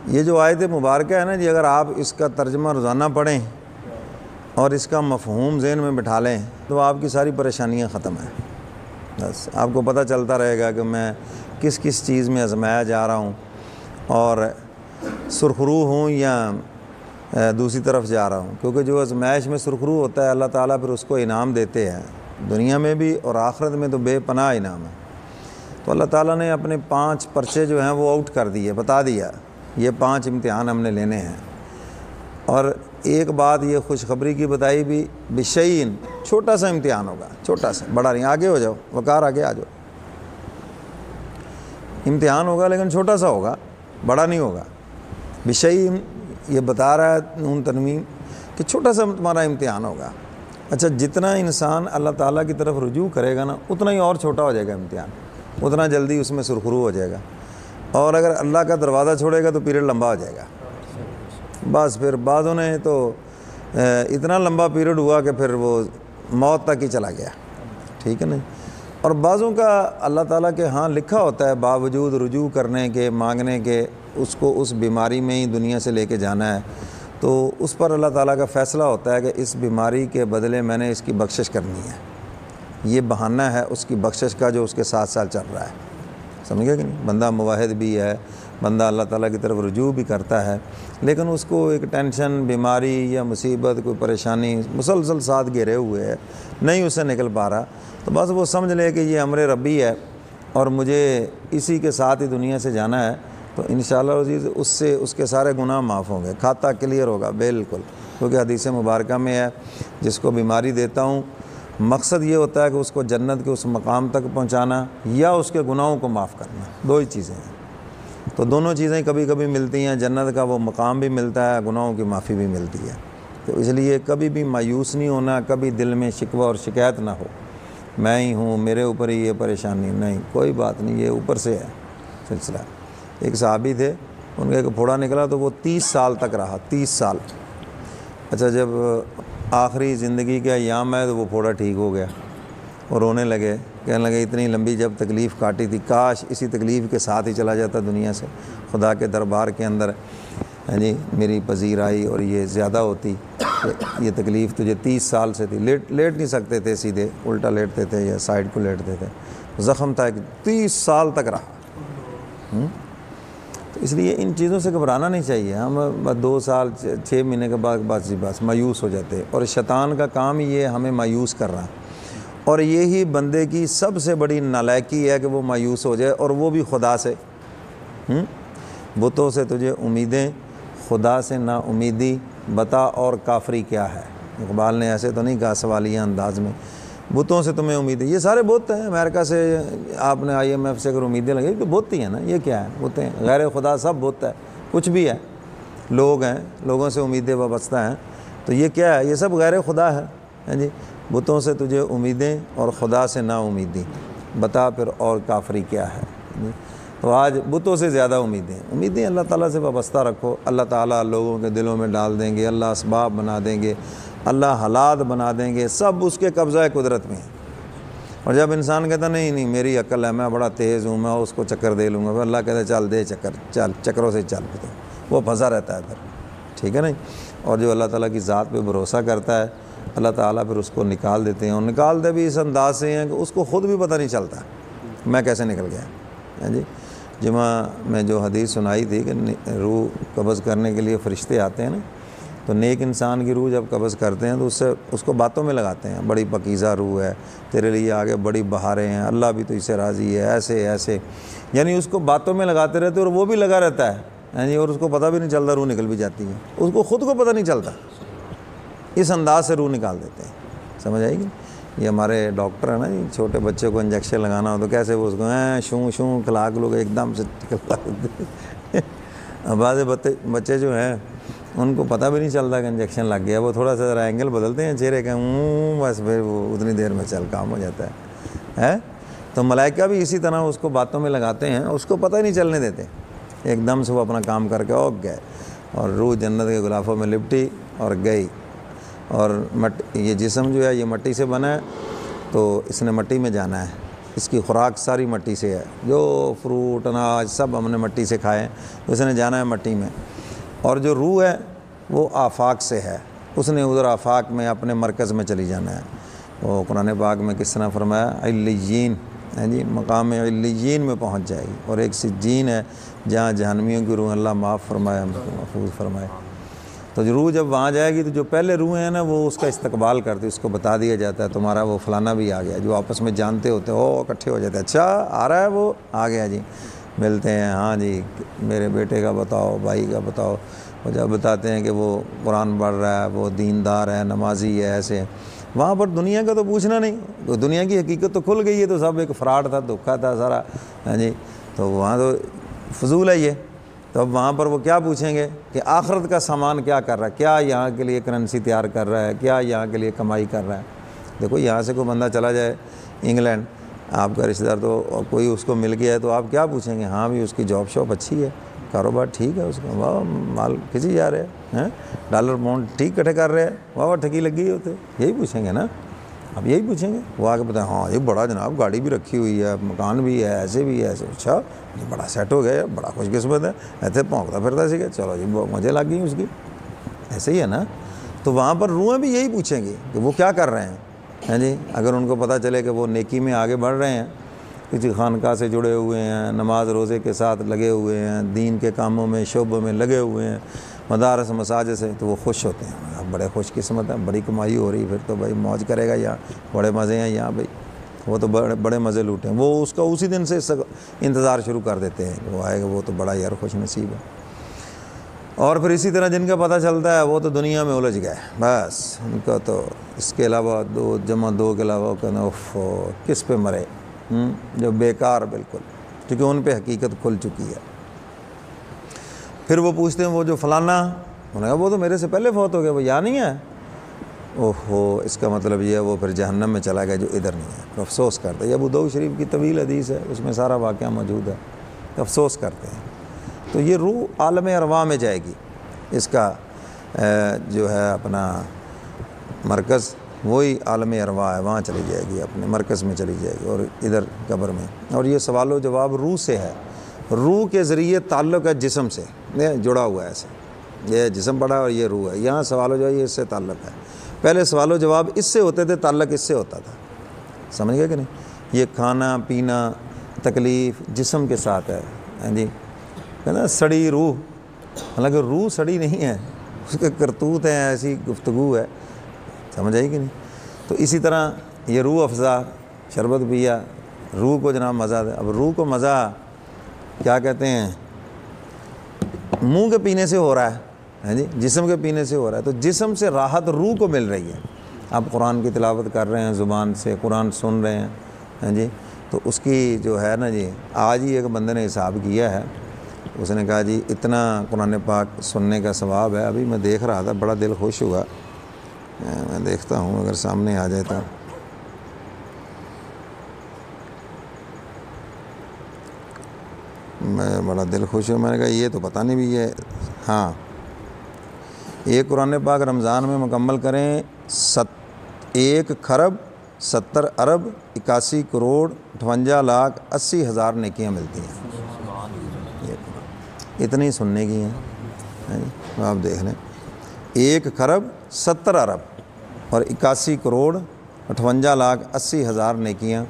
ये जो आयत मुबारक है ना जी, अगर आप इसका तर्जमा रोज़ाना पढ़ें और इसका मफ़हूम ज़हन में बिठा लें तो आपकी सारी परेशानियाँ ख़त्म हैं। बस आपको पता चलता रहेगा कि मैं किस किस चीज़ में आजमाया जा रहा हूँ और सुरखरू हूँ या दूसरी तरफ जा रहा हूँ। क्योंकि जो आजमाइश में सुरखरू होता है अल्लाह ताला फिर उसको इनाम देते हैं, दुनिया में भी और आखिरत में तो बेपनाह इनाम है। तो अल्लाह ताला ने अपने 5 पर्चे जो हैं वो आउट कर दिए, बता दिया ये 5 इम्तिहान हमने लेने हैं। और एक बात ये खुशखबरी की बताई भी, बिशईन छोटा सा इम्तिहान होगा, छोटा सा, बड़ा नहीं। आगे हो जाओ वकार, आगे आ जाओ। इम्तिहान होगा लेकिन छोटा सा होगा, बड़ा नहीं होगा। बिशईन ये बता रहा है नून तनवीन कि छोटा सा तुम्हारा इम्तिहान होगा। अच्छा, जितना इंसान अल्लाह ताला की तरफ रुजू करेगा ना उतना ही और छोटा हो जाएगा इम्तिहान, उतना जल्दी उसमें सुरखरू हो जाएगा। और अगर अल्लाह का दरवाज़ा छोड़ेगा तो पीरियड लंबा हो जाएगा। बस फिर बाज़ों ने तो इतना लंबा पीरियड हुआ कि फिर वो मौत तक ही चला गया, ठीक है ना। और बाज़ों का अल्लाह ताला के हाँ लिखा होता है, बावजूद रुजू करने के, मांगने के, उसको उस बीमारी में ही दुनिया से लेके जाना है, तो उस पर अल्लाह ताला का फ़ैसला होता है कि इस बीमारी के बदले मैंने इसकी बख्शिश करनी है। ये बहाना है उसकी बख्शिश का जो उसके साथ साथ चल रहा है, समझ गए कि नहीं। बंदा मुवाहिद भी है, बंदा अल्लाह ताला की तरफ रुजू भी करता है, लेकिन उसको एक टेंशन, बीमारी या मुसीबत, कोई परेशानी मुसलसल साथ घेरे हुए है, नहीं उससे निकल पा रहा, तो बस वो समझ ले कि ये अमर रब्बी है और मुझे इसी के साथ ही दुनिया से जाना है। तो इंशाअल्लाह अज़ीज़ उससे उसके सारे गुनाह माफ़ होंगे, खाता क्लियर होगा बिल्कुल। क्योंकि हदीस मुबारक में है, जिसको बीमारी देता हूँ मकसद ये होता है कि उसको जन्नत के उस मकाम तक पहुँचाना या उसके गुनाहों को माफ़ करना, 2 ही चीज़ें हैं। तो दोनों चीज़ें कभी कभी मिलती हैं, जन्नत का वो मकाम भी मिलता है, गुनाहों की माफ़ी भी मिलती है। तो इसलिए कभी भी मायूस नहीं होना, कभी दिल में शिकवा और शिकायत ना हो, मैं ही हूँ, मेरे ऊपर ही ये परेशानी, नहीं, कोई बात नहीं, ये ऊपर से है सिलसिला। एक सहाबी थे, उनका एक फोड़ा निकला तो वो 30 साल तक रहा, 30 साल। अच्छा, जब आखिरी ज़िंदगी के अयाम है तो वो फोड़ा ठीक हो गया और रोने लगे, कहने लगे इतनी लंबी जब तकलीफ़ काटी थी, काश इसी तकलीफ़ के साथ ही चला जाता दुनिया से, खुदा के दरबार के अंदर है जी मेरी पजीर आई और ये ज़्यादा होती, ये तकलीफ़ तुझे 30 साल से थी। लेट नहीं सकते थे, सीधे उल्टा लेटते थे या साइड को लेटते थे, ज़ख़म था कि 30 साल तक रहा। तो इसलिए इन चीज़ों से घबराना नहीं चाहिए। हम 2 साल 6 महीने के बाद बस मायूस हो जाते हैं, और शैतान का काम ये हमें मायूस कर रहा है। और यही बंदे की सबसे बड़ी नालायकी है कि वो मायूस हो जाए, और वो भी खुदा से। बुतों से तुझे उम्मीदें, खुदा से ना उम्मीदी, बता और काफरी क्या है। इकबाल ने ऐसे तो नहीं कहा सवालिया अंदाज में, बुतों से तुम्हें उम्मीदें, ये सारे बुत हैं। अमेरिका से आपने IMF से अगर उम्मीदें लगी तो बुत ही है ना, ये क्या है, बुत हैं, गैर खुदा सब बुत है, कुछ भी है, लोग हैं, लोगों से उम्मीदें वाबस्ता हैं, तो ये क्या है, ये सब गैर खुदा है जी। बुतों से तुझे उम्मीदें और खुदा से ना उम्मीदी, बता फिर और काफरी क्या है जी। तो आज बुतों से ज़्यादा उम्मीदें अल्लाह ताला से वाबस्ता रखो। अल्लाह ताला लोगों के दिलों में डाल देंगे, अल्लाह असबाब बना देंगे, अल्लाह हालात बना देंगे, सब उसके कब्ज़ा कुदरत में है। और जब इंसान कहता नहीं मेरी अक्ल है, मैं बड़ा तेज़ हूँ, मैं उसको चक्कर दे लूँगा, फिर अल्लाह कहता है चल दे चक्कर, चल चक्करों से चल, तो वो फंसा रहता है फिर, ठीक है नहीं। और जो अल्लाह ताला की ज़ात पे भरोसा करता है, अल्लाह ताला फिर उसको निकाल देते हैं, और निकालते भी इस अंदाज से हैं कि उसको ख़ुद भी पता नहीं चलता मैं कैसे निकल गया है जी। जुमा में जो हदीस सुनाई थी कि रूह कब्ज़ करने के लिए फ़रिश्ते आते हैं ना, तो नेक इंसान की रूह जब कब्ज़ करते हैं तो उससे उसको बातों में लगाते हैं, बड़ी पकीज़ा रूह है, तेरे लिए आगे बड़ी बहारें हैं, अल्लाह भी तो इससे राज़ी है, ऐसे ऐसे, यानी उसको बातों में लगाते रहते और वो भी लगा रहता है जी, और उसको पता भी नहीं चलता, रूह निकल भी जाती है, उसको ख़ुद को पता नहीं चलता। इस अंदाज से रूह निकाल देते हैं, समझ आएगी। ये हमारे डॉक्टर है ना जी, छोटे बच्चे को इंजेक्शन लगाना हो तो कैसे वो उसको शूँ शूँ खिला के लोग एकदम से खिला देते। अब बाज़ बच्चे जो हैं उनको पता भी नहीं चलता कि इंजेक्शन लग गया, वो थोड़ा सा ज़रा एंगल बदलते हैं चेहरे का, बस फिर वो उतनी देर में चल काम हो जाता है। तो मलाइका भी इसी तरह उसको बातों में लगाते हैं, उसको पता ही नहीं चलने देते, एकदम से वो अपना काम करके औग गए, और रूह जन्नत के गुलाफों में लिपटी और गई। और ये जिस्म जो है ये मट्टी से बना है, तो इसने मट्टी में जाना है, इसकी खुराक सारी मट्टी से है, जो फ्रूट अनाज सब हमने मट्टी से खाए, तो इसने जाना है मट्टी में। और जो रूह है वो आफाक से है, उसने उधर आफाक में अपने मरकज़ में चली जाना है। वो कुरान पाक में किस तरह फरमाया, इल्लियीन है जी, मकाम इल्लियीन में पहुंच जाएगी। और एक सिज्जीन है जहाँ जहन्नमियों की रूह अल्लाह माफ़ फरमाए, हमको महफूज फरमाए। तो जो रूह जब वहाँ जाएगी तो जो पहले रूह है ना वो उसका इस्तकबाल करती, उसको बता दिया जाता है तुम्हारा वो फलाना भी आ गया। जो आपस में जानते होते हो इकट्ठे हो जाते हैं, अच्छा आ रहा है वो, आ गया जी, मिलते हैं, हाँ जी मेरे बेटे का बताओ, भाई का बताओ। और जब बताते हैं कि वो कुरान पढ़ रहा है, वो दीनदार है, नमाजी है, ऐसे, वहाँ पर दुनिया का तो पूछना नहीं, तो दुनिया की हकीकत तो खुल गई है, तो सब एक फ्रॉड था, धोखा था सारा, हाँ जी। तो वहाँ तो फजूल है ये। तो अब वहाँ पर वो क्या पूछेंगे कि आखिरत का सामान क्या कर रहा है, क्या यहाँ के लिए करेंसी तैयार कर रहा है, क्या यहाँ के लिए कमाई कर रहा है। देखो यहाँ से कोई बंदा चला जाए इंग्लैंड, आपका रिश्तेदार, तो कोई उसको मिल गया है, तो आप क्या पूछेंगे, हाँ भी उसकी जॉब शॉप अच्छी है, कारोबार ठीक है उसका, वाह माल खिंची जा रहे हैं, डॉलर पाउंड ठीक इकट्ठे कर रहे हैं, वाह वाह ठगी लगी होते, यही पूछेंगे ना। अब यही पूछेंगे, वो आके बताए हाँ ये बड़ा जनाब गाड़ी भी रखी हुई है, मकान भी है, ऐसे भी है, ऐसे, अच्छा ये बड़ा सेट हो गया, बड़ा खुशकिस्मत है, ऐसे भौंकता फिरता सीखे, चलो जी मज़े लग गई उसकी, ऐसे ही है ना। तो वहाँ पर रूहें भी यही पूछेंगी कि वो क्या कर रहे हैं जी। अगर उनको पता चले कि वो नेकी में आगे बढ़ रहे हैं, किसी खानका से जुड़े हुए हैं, नमाज रोज़े के साथ लगे हुए हैं, दीन के कामों में शोबों में लगे हुए हैं, मदारस मसाजिद से, तो वो खुश होते हैं, अब बड़े खुशकिस्मत हैं, बड़ी कमाई हो रही, फिर तो भाई मौज करेगा यहाँ, बड़े मज़े हैं यहाँ भाई, वो तो बड़े मज़े लूटे हैं। वो उसका उसी दिन से इंतज़ार शुरू कर देते हैं, वो आएगा, वो तो बड़ा यार खुश नसीब है। और फिर इसी तरह जिनका पता चलता है वो तो दुनिया में उलझ गए, बस उनका तो इसके अलावा 2 जमा 2 के अलावा कहना उफ किस पे मरे, जो बेकार बिल्कुल, क्योंकि उन पे हकीकत खुल चुकी है। फिर वो पूछते हैं वो जो फलाना, उन्होंने कहा वो तो मेरे से पहले फौत हो गया, वो यहाँ नहीं है। ओहो, इसका मतलब ये है वो फिर जहन्नम में चला गया जो इधर नहीं है। तो अफसोस करते हैं, ये अबू दाऊद शरीफ की तवील हदीस है, उसमें सारा वाक़या मौजूद है। तो अफसोस करते हैं। तो ये रूह आलम अरवा में जाएगी, इसका जो है अपना मरकज़ वही आलम अरवा है, वहाँ चली जाएगी, अपने मरकज़ में चली जाएगी, और इधर कब्र में। और ये सवाल व जवाब रूह से है, रूह के ज़रिए ताल्लुक़ है जिस्म से, जुड़ा हुआ है ऐसे, ये जिस्म पड़ा और ये रूह है, यहाँ सवाल व जवाब ये इससे ताल्लुक़ है। पहले सवाल व जवाब इससे होते थे, ताल्लुक़ इससे होता था, समझ गए कि नहीं। ये खाना पीना तकलीफ़ जिस्म के साथ है जी, है ना। सड़ी रूह, हालांकि रूह सड़ी नहीं है, उसके करतूत हैं, ऐसी गुफ्तगू है, समझ आई कि नहीं। तो इसी तरह ये रूह अफ़ज़ा, शरबत पिया, रूह को जनाब मज़ा दे। अब रूह को मज़ा क्या कहते हैं, मुंह के पीने से हो रहा है जी, जिस्म के पीने से हो रहा है। तो जिस्म से राहत रूह को मिल रही है। आप कुरान की तिलावत कर रहे हैं, ज़ुबान से कुरान सुन रहे हैं जी, तो उसकी जो है ना जी, आज ही एक बंदे ने हिसाब किया है, उसने कहा जी इतना कुरान पाक सुनने का सवाब है। अभी मैं देख रहा था, बड़ा दिल खुश हुआ, मैं देखता हूँ अगर सामने आ जाए तो। मैं बड़ा दिल खुश हुआ, मैंने कहा ये तो पता नहीं भी है। हाँ, ये कुरान पाक रमज़ान में मुकम्मल करें 1 खरब 70 अरब 81 करोड़ 58 लाख 80 हज़ार नेकियाँ मिलती हैं। इतनी सुनने की हैं, आप देख लें। 1 खरब 70 अरब और 81 करोड़ 58 लाख 80 हज़ार नेकियाँ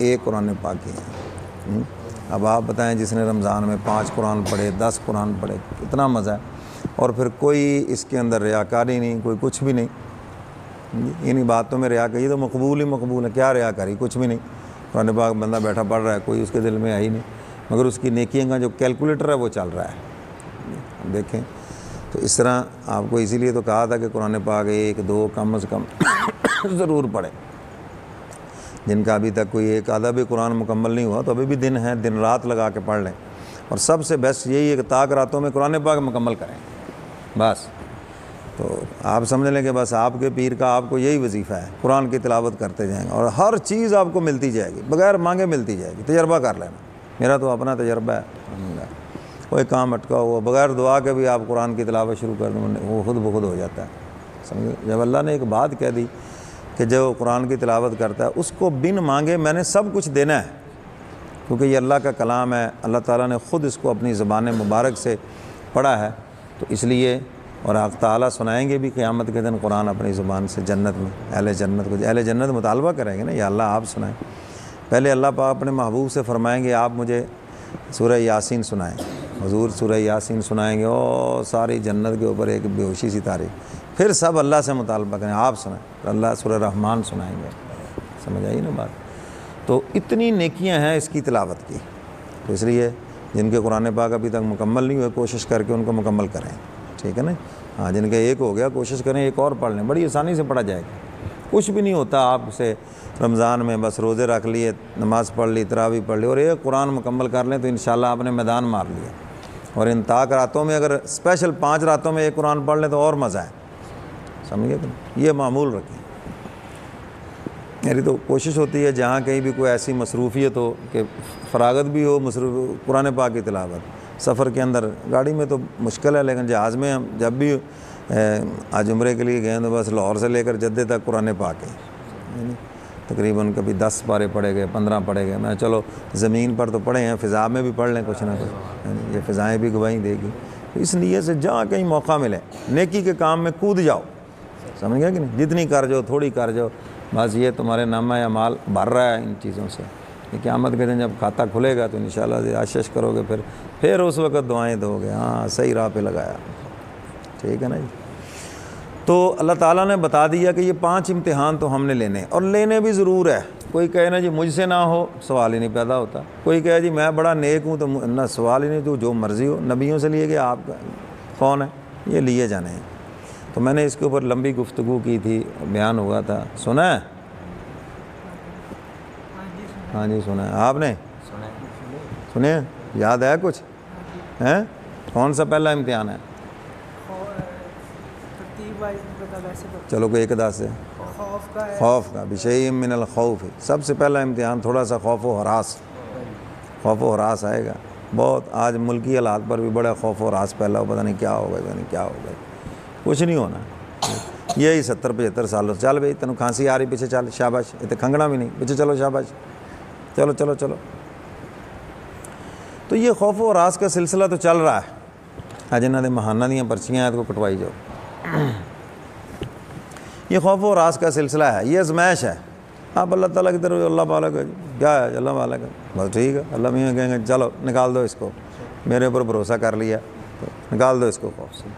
एक कुरान पाक की हैं। अब आप बताएं, जिसने रमज़ान में 5 कुरान पढ़े, 10 कुरान पढ़े, कितना मज़ा है। और फिर कोई इसके अंदर रियाकारी नहीं, कोई कुछ भी नहीं। इन्हीं बातों में रियाकारी तो मकबूल ही मकबूल है, क्या रियाकारी, कुछ भी नहीं। कुरान पाक बंदा बैठा पढ़ रहा है, कोई उसके दिल में है ही नहीं, मगर उसकी नेकियों का जो कैलकुलेटर है वो चल रहा है। देखें, तो इस तरह आपको इसीलिए तो कहा था कि कुरान पाक 1-2 कम से कम ज़रूर पढ़ें। जिनका अभी तक कोई एक आधा भी कुरान मुकम्मल नहीं हुआ, तो अभी भी दिन है, दिन रात लगा के पढ़ लें। और सबसे बेस्ट यही है कि ताक रातों में कुरान पाक मुकम्मल करें, बस। तो आप समझ लें कि बस आपके पीर का आपको यही वजीफ़ा है, कुरान की तिलावत करते जाएंगे और हर चीज़ आपको मिलती जाएगी, बग़ैर मांगे मिलती जाएगी। तजर्बा कर लेना, मेरा तो अपना तजर्बा है। कोई काम अटका हुआ, बग़ैर दुआ के भी आप कुरान की तिलावत शुरू कर दें, वो खुद ब खुद हो जाता है। समझे, जब अल्लाह ने एक बात कह दी कि जो कुरान की तिलावत करता है उसको बिन मांगे मैंने सब कुछ देना है, क्योंकि ये अल्लाह का कलाम है, अल्लाह ताला ने ख़ुद इसको अपनी ज़बान मुबारक से पढ़ा है, तो इसलिए और आप ताला सुनाएंगे भी क़यामत के दिन कुरान अपनी ज़ुबान से जन्नत में अहले जन्नत को। अहले जन्नत मुतालबा करेंगे ना, या अल्लाह आप सुनाएं। पहले अल्लाह पाक अपने महबूब से फरमाएंगे आप मुझे सूरह यासीन सुनाएं, हुजूर सूरह यासीन सुनाएंगे और सारी जन्नत के ऊपर एक बेहोशी सी तारीफ़। फिर सब अल्लाह से मुतालबा करें आप सुनाएं, अल्लाह सूरह रहमान सुनाएंगे। समझ आई ना बात? तो इतनी नेकियां हैं इसकी तिलावत की, तो इसलिए जिनके कुरान पाक अभी तक मुकम्मल नहीं हुए कोशिश करके उनको मुकम्मल करें, ठीक है ना। हाँ, जिनके एक हो गया कोशिश करें एक और पढ़ लें, बड़ी आसानी से पढ़ा जाएगा, कुछ भी नहीं होता। आपसे रमज़ान में बस रोज़े रख लिए, नमाज़ पढ़ ली, तरावी पढ़ ली और एक कुरान मुकम्मल कर लें तो इंशाल्लाह आपने मैदान मार लिया। और इन ताक रातों में अगर स्पेशल 5 रातों में एक कुरान पढ़ लें तो और मज़ा है, समझिए। तो ये मामूल रखें। मेरी तो कोशिश होती है जहाँ कहीं भी कोई ऐसी मसरूफ़ियत हो कि फ़रागत भी हो, मसरूफ़ कुरान पाक की तिलावत। सफ़र के अंदर गाड़ी में तो मुश्किल है, लेकिन जहाज़ में हम जब भी आज उम्रे के लिए गए तो बस लाहौर से लेकर जद्दे तक कुरान पाक है। तकरीबन कभी 10 पारे पढ़े गए, 15 पढ़े गए। मैं चलो ज़मीन पर तो पढ़े हैं, फ़िज़ा में भी पढ़ लें कुछ ना कुछ, ये फ़िज़ाएँ भी गवाही देगी। इस नीयत से जहाँ कहीं मौका मिले नेकी के काम में कूद जाओ, समझ गया कि नहीं। जितनी कर जाओ थोड़ी कर जाओ, बस ये तुम्हारे नामा या माल भर रहा है इन चीज़ों से। क़यामत के दिन जब खाता खुलेगा तो इंशाल्लाह आशीष करोगे, फिर उस वक़्त दुआएं दोगे, हाँ सही राह पे लगाया, ठीक है ना जी। तो अल्लाह ताला ने बता दिया कि ये 5 इम्तिहान तो हमने लेने, और लेने भी ज़रूर है। कोई कहे ना जी मुझसे ना हो, सवाल ही नहीं पैदा होता। कोई कहे जी मैं बड़ा नेक हूँ, तो ना सवाल ही नहीं, तो जो मर्ज़ी हो। नबियों से लिए कि आप कौन है, ये लिए जाने हैं। तो मैंने इसके ऊपर लंबी गुफ्तगू की थी, बयान हुआ था, सुना है? हाँ जी सुना है। आपने सुने? याद है कुछ? हैं? कौन सा पहला इम्तिहान है? चलो कोई एक दास है। खौफ का बिशई मिनल खौफ, सबसे पहला इम्तिहान थोड़ा सा खौफ व हरास आएगा बहुत। आज मुल्की हालात पर भी बड़ा खौफ व हरास फैला हो, पता नहीं क्या होगा, पता नहीं क्या होगा। कुछ नहीं होना, यही 70-75 सालों से। चल भाई तेन खांसी आ रही, पीछे चल, शाबाश। इतने खंगना भी नहीं, पीछे चलो, शाबाश, चलो चलो चलो। तो ये खौफ व हरास का सिलसिला तो चल रहा है। आज इन्होंने महाना दी पर्चियाँ हैं तो कटवाई जाओ। ये खौफ व हरास का सिलसिला है, ये आजमाइश है। आप अल्लाह ताला की तरफ, अल्लाह पाला का क्या है, अल्लाह वाला का, बस ठीक है। अल्लाह मियाँ कहेंगे चलो निकाल दो इसको, मेरे ऊपर भरोसा कर लिया तो निकाल दो इसको खौफ से।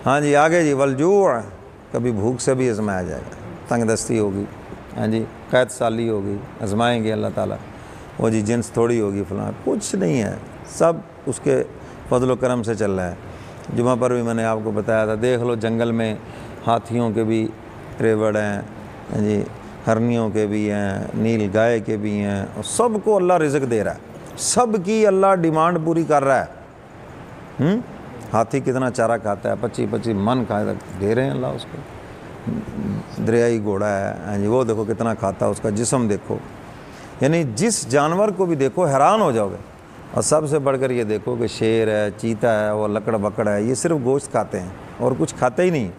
हाँ जी आगे जी, वलजू, कभी भूख से भी आजमाया जाएगा, तंगदस्ती होगी, हाँ जी कैद साली होगी, आजमाएंगे अल्लाह ताला। वो जी जिन्स थोड़ी होगी फलां, कुछ नहीं है, सब उसके फजल करम से चल रहा है। जुमा पर भी मैंने आपको बताया था, देख लो जंगल में हाथियों के भी रेवड़ हैं, हाँ जी हरनियों के भी हैं, नील गाय के भी हैं, और सबको अल्लाह रिज़्क़ दे रहा है, सब की अल्लाह डिमांड पूरी कर रहा है। हाथी कितना चारा खाता है, 25-25 मन खा दे रहे हैं अल्लाह उसको। दरियाई घोड़ा है, हाँ जी वो देखो कितना खाता है, उसका जिस्म देखो। यानी जिस जानवर को भी देखो हैरान हो जाओगे। और सबसे बढ़कर ये देखो कि शेर है, चीता है, वो लकड़ बकड़ है, ये सिर्फ गोश्त खाते हैं और कुछ खाते ही नहीं।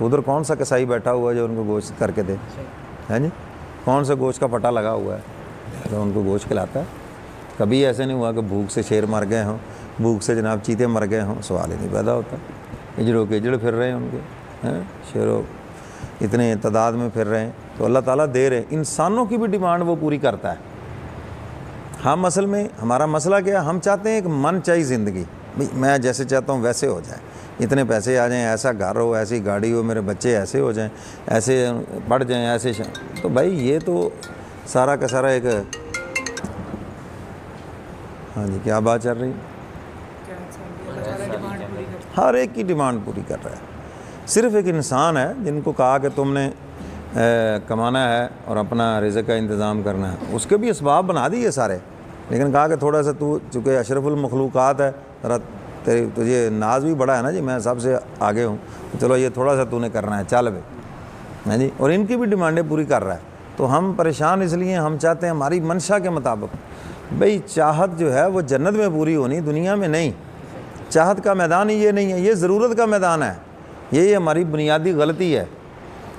उधर कौन सा कसाई बैठा हुआ है जो उनको गोश्त करके दे, है जी? कौन सा गोश्त का पटा लगा हुआ है जो उनको गोश्त खिलाता है? कभी ऐसे नहीं हुआ कि भूख से शेर मर गए हों, भूख से जनाब चीते मर गए हों, सवाल ही नहीं पैदा होता। इजड़ों के इजड़ फिर रहे हैं उनके, हैं शेरों इतने तादाद में फिर रहे हैं, तो अल्लाह ताला दे रहे। इंसानों की भी डिमांड वो पूरी करता है। हम असल में हमारा मसला क्या है, हम चाहते हैं एक मन चाहिए ज़िंदगी, भाई मैं जैसे चाहता हूँ वैसे हो जाए, इतने पैसे आ जाएं, ऐसा घर हो, ऐसी गाड़ी हो, मेरे बच्चे ऐसे हो जाएं, ऐसे पढ़ जाएं, ऐसे तो भाई ये तो सारा का सारा एक, हाँ जी क्या बात चल रही, हर एक की डिमांड पूरी कर रहा है। सिर्फ एक इंसान है जिनको कहा कि तुमने कमाना है और अपना रिज़्क़ का इंतज़ाम करना है, उसके भी असबाब बना दिए सारे, लेकिन कहा कि थोड़ा सा तू चूँकि अशरफुल मखलूक़ात है, ज़रा तुझे नाज भी बड़ा है ना जी, मैं सबसे आगे हूँ, तो चलो ये थोड़ा सा तूने करना है, चल भाई, हाँ जी। और इनकी भी डिमांडें पूरी कर रहा है। तो हम परेशान इसलिए, हम चाहते हैं हमारी मंशा के मुताबिक। भाई चाहत जो है वो जन्नत में पूरी होनी, दुनिया में नहीं। चाहत का मैदान ही ये नहीं है, ये ज़रूरत का मैदान है। यही हमारी बुनियादी गलती है।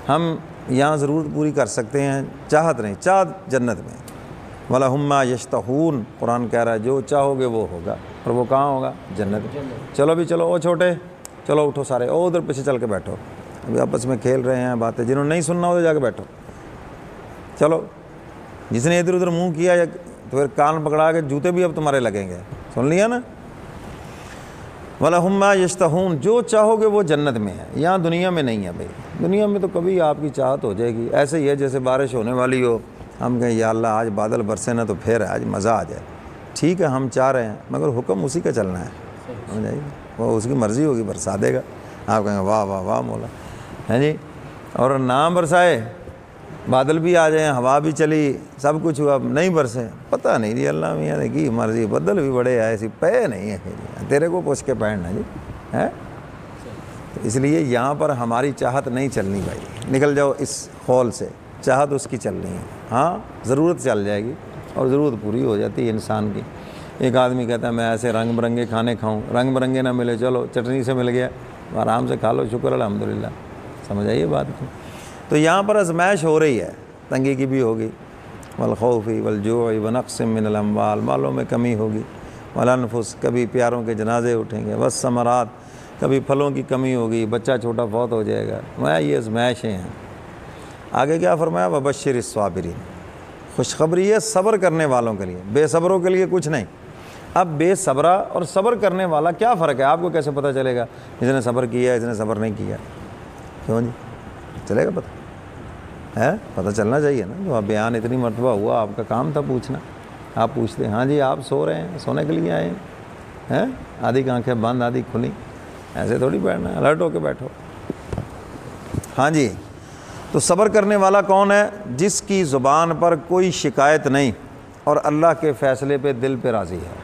हम यहाँ ज़रूरत पूरी कर सकते हैं, चाहत नहीं, चाहत जन्नत में। वलहुम्मा यश्तहून, कुरान कह रहा है जो चाहोगे वो होगा, और वो कहाँ होगा? जन्नत। चलो भी चलो, ओ छोटे चलो उठो सारे, ओ उधर पीछे चल के बैठो, अभी आपस में खेल रहे हैं बातें, जिन्होंने नहीं सुनना उधर जाके बैठो। चलो, जिसने इधर उधर मुंह किया या तो फिर कान पकड़ा के जूते भी अब तुम्हारे लगेंगे। सुन लिया ना? वलहुम्मा यश्तहून, जो चाहोगे वो जन्नत में है, यहाँ दुनिया में नहीं है भाई। दुनिया में तो कभी आपकी चाहत हो जाएगी, ऐसे ही है जैसे बारिश होने वाली हो, हम कहें या अल्लाह आज बादल बरसे ना तो फिर आज मज़ा आ जाए। ठीक है, हम चाह रहे हैं मगर हुक्म उसी का चलना है, समझ आएगी? वो उसकी मर्ज़ी होगी, बरसा देगा। आप कहेंगे वाह वाह वाह मौला, हैं जी। और ना बरसाए, बादल भी आ जाए, हवा भी चली, सब कुछ हुआ, नहीं बरसे, पता नहीं जी अल्लाह मियाँ ने की मर्ज़ी, बदल भी बड़े आए, ऐसी पे नहीं है फिर तेरे को पूछ के पहनना जी है। तो इसलिए यहाँ पर हमारी चाहत नहीं चलनी भाई, निकल जाओ इस हॉल से, चाहत उसकी चलनी है। हाँ, ज़रूरत चल जाएगी और ज़रूरत पूरी हो जाती है इंसान की। एक आदमी कहता है मैं ऐसे रंग बिरंगे खाने खाऊं, रंग बिरंगे ना मिले, चलो चटनी से मिल गया, आराम से खा लो, शुक्र अल्हम्दुलिल्लाह। समझ आइए बात को। तो यहाँ पर आज़माइश हो रही है, तंगी की भी होगी, वल खौफ़ी वल जूअ व नक़्सिम मिनल अम्वाल, मालों में कमी होगी, वल अनफुस, कभी प्यारों के जनाजे उठेंगे, वस समरात, कभी फलों की कमी होगी, बच्चा छोटा फौत हो जाएगा। मैं ये आज़माइशें हैं। आगे क्या फरमाया? वबश्शिर अस्साबिरीन, खुशखबरी है सब्र करने वालों के लिए, बेसब्रों के लिए कुछ नहीं। अब बेसब्रा और सब्र करने वाला क्या फ़र्क है? आपको कैसे पता चलेगा इसने सब्र किया, इसने सब्र नहीं किया? क्यों जी, चलेगा पता है? पता चलना चाहिए ना। जो आप बयान इतनी मरतबा हुआ, आपका काम था पूछना, आप पूछते हाँ जी आप सो रहे हैं, सोने के लिए आए हैं, आधी आंखें बंद आधी खुली, ऐसे थोड़ी बैठना, अलर्ट होकर बैठो। हाँ जी, तो सब्र करने वाला कौन है? जिसकी ज़ुबान पर कोई शिकायत नहीं और अल्लाह के फ़ैसले पे दिल पे राज़ी है,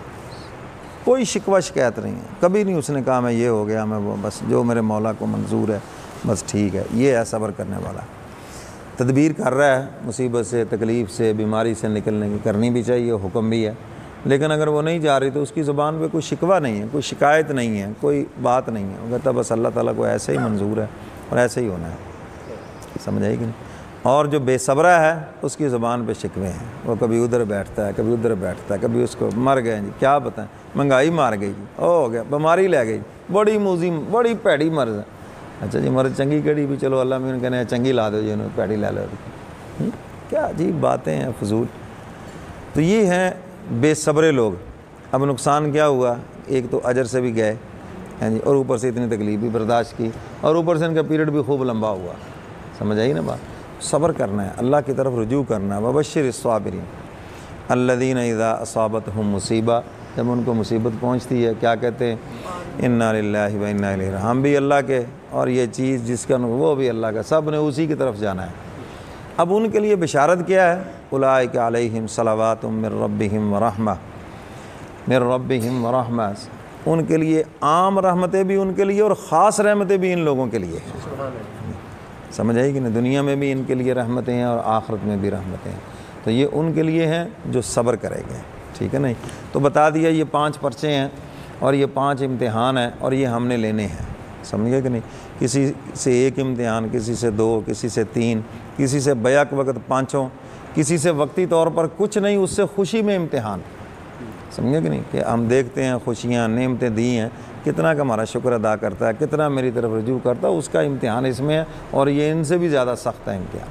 कोई शिकवा शिकायत नहीं है, कभी नहीं उसने कहा मैं ये हो गया, मैं वो, बस जो मेरे मौला को मंजूर है बस ठीक है। ये है सब्र करने वाला। तदबीर कर रहा है मुसीबत से, तकलीफ़ से, बीमारी से निकलने की, करनी भी चाहिए, हुक्म भी है, लेकिन अगर वो नहीं जा रही तो उसकी ज़ुबान पे कोई शिकवा नहीं है, कोई शिकायत नहीं है, कोई बात नहीं है, वो कहता बस अल्लाह ताला को ऐसे ही मंजूर है और ऐसे ही होना है। समझ आएगी नहीं? और जो बेसब्रा है उसकी ज़ुबान पे शिकवे हैं, वो कभी उधर बैठता है, कभी उधर बैठता है, कभी उसको मर गए जी, क्या बताएं, महंगाई मार गई जी, ओ हो गया, बीमारी ले गई, बड़ी मूजी, बड़ी भैड़ी मर्ज़ है। अच्छा जी, मर्ज़ चंगी कड़ी भी, चलो अल्लाह मैंने कहने चंगी ला दो जी, उन्होंने भैड़ी ला लो। क्या अजीब बातें हैं, फजूल। तो ये हैं बेसब्रे लोग। अब नुकसान क्या हुआ? एक तो अजर से भी गए हैं जी, और ऊपर से इतनी तकलीफ़ भी बर्दाश्त की, और ऊपर से इनका पीरियड भी खूब लंबा हुआ। समझ आई ना बात? सब्र करना है, अल्लाह की तरफ रुजू करना है। वबश्शिर अस्साबिरीन अल्लज़ीना इज़ा असाबतहुम मुसीबा, जब उनको मुसीबत पहुँचती है क्या कहते हैं? इन्ना लिल्लाहि व इन्ना इलैहि राजिऊन, हम भी अल्लाह के और ये चीज़ जिसका वो भी अल्लाह का, सब ने उसी की तरफ जाना है। अब उनके लिए बिशारत क्या है? उलाइका अलैहिम सलावातुम मिर रब्बिहिम व रहमा, मिर रब्बिहिम व रहमा, उनके लिए आम रहमतें भी उनके लिए और ख़ास रहमतें भी इन लोगों के लिए हैं। समझ आई कि नहीं? दुनिया में भी इनके लिए रहमतें हैं और आखिरत में भी रहमतें हैं। तो ये उनके लिए हैं जो सब्र करेंगे, ठीक है नहीं? तो बता दिया ये 5 पर्चे हैं और ये 5 इम्तिहान हैं और ये हमने लेने हैं। समझ गए कि नहीं? किसी से 1 इम्तिहान, किसी से 2, किसी से 3, किसी से बैक वक्त 5, किसी से वक्ती तौर पर कुछ नहीं, उससे खुशी में इम्तिहान। समझे कि नहीं? कि हम देखते हैं खुशियाँ नेमतें दी हैं, कितना का हमारा शुक्र अदा करता है, कितना मेरी तरफ रुजू करता है, उसका इम्तिहान इसमें है, और ये इनसे भी ज़्यादा सख्त है इम्तिहान।